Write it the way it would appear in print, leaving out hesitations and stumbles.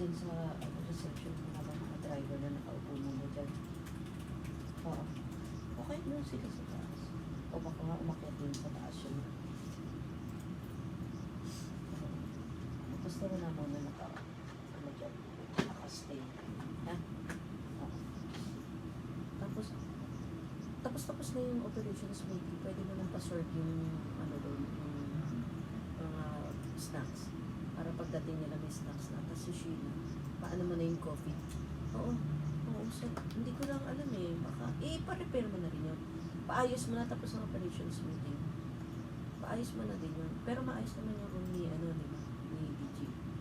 dyan sa reception ng mga driver na nakaupo muna dyan. Oo. Okay na sila sa taas. O baka nga umakyat din sa taas yun. Basta wala muna nakastay. Ha? Oo. Tapos na yung operations meeting. Pwede mo nang pa-serve yung doon, yung mga snacks. Para pagdating nila may snacks na. Tapos si Sheila, paano mo na yung coffee? Oo. So, hindi ko lang alam baka, pa-repair mo na rin yun. Paayos mo na tapos ng operations meeting. Paayos mo na din yun. Pero maayos naman yung room ni